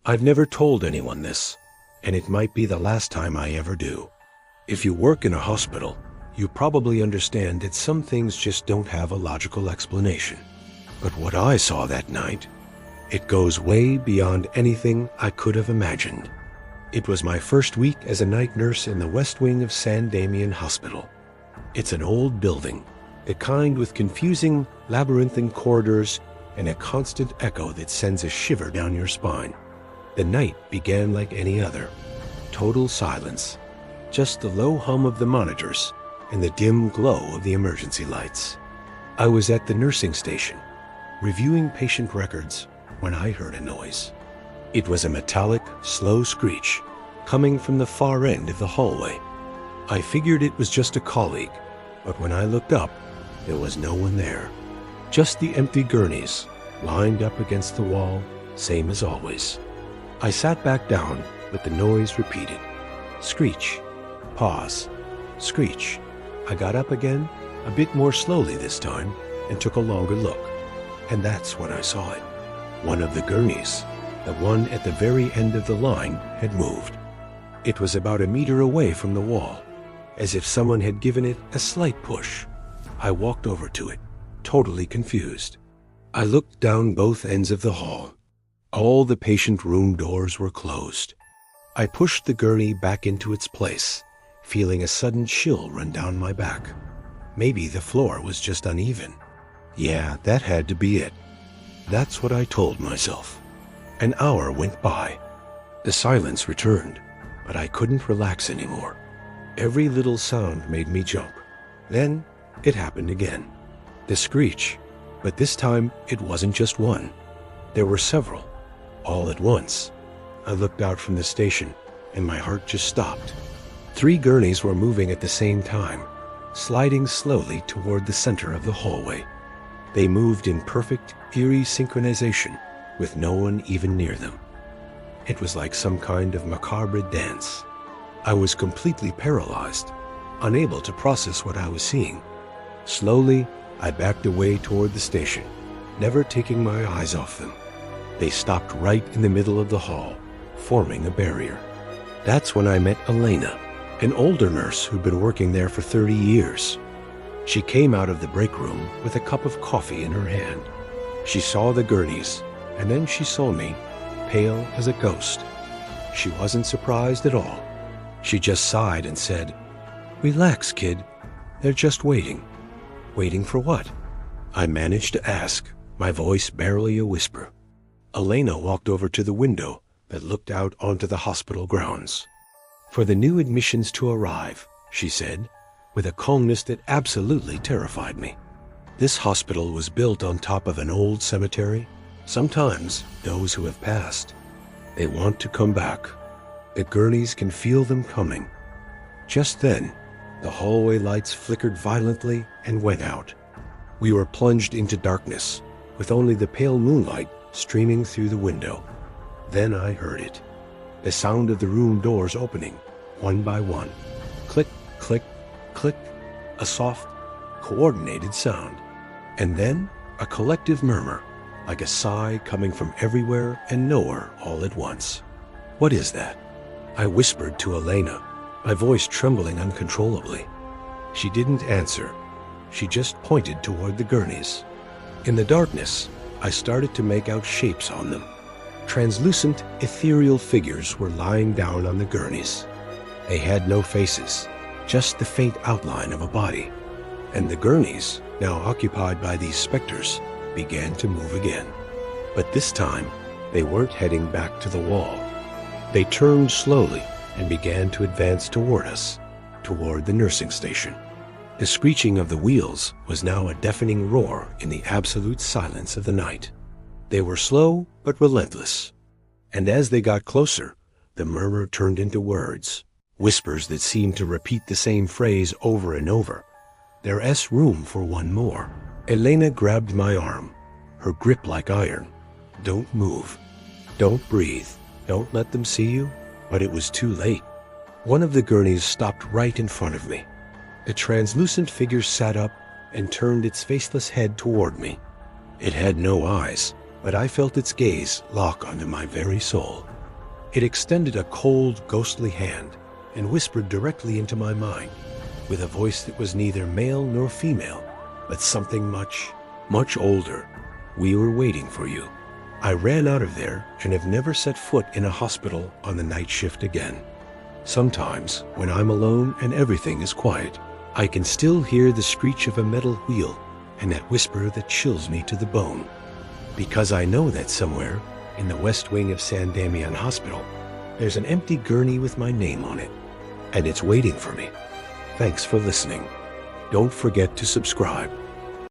I've never told anyone this, and it might be the last time I ever do. If you work in a hospital, you probably understand that some things just don't have a logical explanation. But what I saw that night, it goes way beyond anything I could have imagined. It was my first week as a night nurse in the West Wing of San Damian Hospital. It's an old building, the kind with confusing, labyrinthine corridors and a constant echo that sends a shiver down your spine. The night began like any other. Total silence. Just the low hum of the monitors and the dim glow of the emergency lights. I was at the nursing station, reviewing patient records, when I heard a noise. It was a metallic, slow screech coming from the far end of the hallway. I figured it was just a colleague, but when I looked up, there was no one there. Just the empty gurneys, lined up against the wall, same as always. I sat back down, but the noise repeated. Screech. Pause. Screech. I got up again, a bit more slowly this time, and took a longer look. And that's when I saw it. One of the gurneys, the one at the very end of the line, had moved. It was about a meter away from the wall, as if someone had given it a slight push. I walked over to it, totally confused. I looked down both ends of the hall. All the patient room doors were closed. I pushed the gurney back into its place, feeling a sudden chill run down my back. Maybe the floor was just uneven. Yeah, that had to be it. That's what I told myself. An hour went by. The silence returned, but I couldn't relax anymore. Every little sound made me jump. Then it happened again. The screech, but this time it wasn't just one. There were several, all at once. I looked out from the station, and my heart just stopped. 3 gurneys were moving at the same time, sliding slowly toward the center of the hallway. They moved in perfect, eerie synchronization, with no one even near them. It was like some kind of macabre dance. I was completely paralyzed, unable to process what I was seeing. Slowly, I backed away toward the station, never taking my eyes off them. They stopped right in the middle of the hall, forming a barrier. That's when I met Elena, an older nurse who'd been working there for 30 years. She came out of the break room with a cup of coffee in her hand. She saw the gurneys, and then she saw me, pale as a ghost. She wasn't surprised at all. She just sighed and said, "Relax, kid. They're just waiting." Waiting for what? I managed to ask, my voice barely a whisper. Elena walked over to the window that looked out onto the hospital grounds. "For the new admissions to arrive," she said, with a calmness that absolutely terrified me. This hospital was built on top of an old cemetery. Sometimes those who have passed, they want to come back. The gurneys can feel them coming. Just then, the hallway lights flickered violently and went out. We were plunged into darkness, with only the pale moonlight streaming through the window. Then I heard it. The sound of the room doors opening, one by one. Click, click, click. A soft, coordinated sound. And then a collective murmur, like a sigh coming from everywhere and nowhere all at once. "What is that?" I whispered to Elena, my voice trembling uncontrollably. She didn't answer. She just pointed toward the gurneys. In the darkness, I started to make out shapes on them. Translucent, ethereal figures were lying down on the gurneys. They had no faces, just the faint outline of a body. And the gurneys, now occupied by these specters, began to move again. But this time, they weren't heading back to the wall. They turned slowly and began to advance toward us, toward the nursing station. The screeching of the wheels was now a deafening roar in the absolute silence of the night. They were slow but relentless, and as they got closer, the murmur turned into words, whispers that seemed to repeat the same phrase over and over. "There's room for one more." Elena grabbed my arm, her grip like iron. "Don't move. Don't breathe. Don't let them see you." But it was too late. One of the gurneys stopped right in front of me. The translucent figure sat up and turned its faceless head toward me. It had no eyes, but I felt its gaze lock onto my very soul. It extended a cold, ghostly hand and whispered directly into my mind, with a voice that was neither male nor female, but something much, much older. "We were waiting for you." I ran out of there and have never set foot in a hospital on the night shift again. Sometimes, when I'm alone and everything is quiet, I can still hear the screech of a metal wheel and that whisper that chills me to the bone. Because I know that somewhere, in the west wing of San Damian Hospital, there's an empty gurney with my name on it, and it's waiting for me. Thanks for listening. Don't forget to subscribe.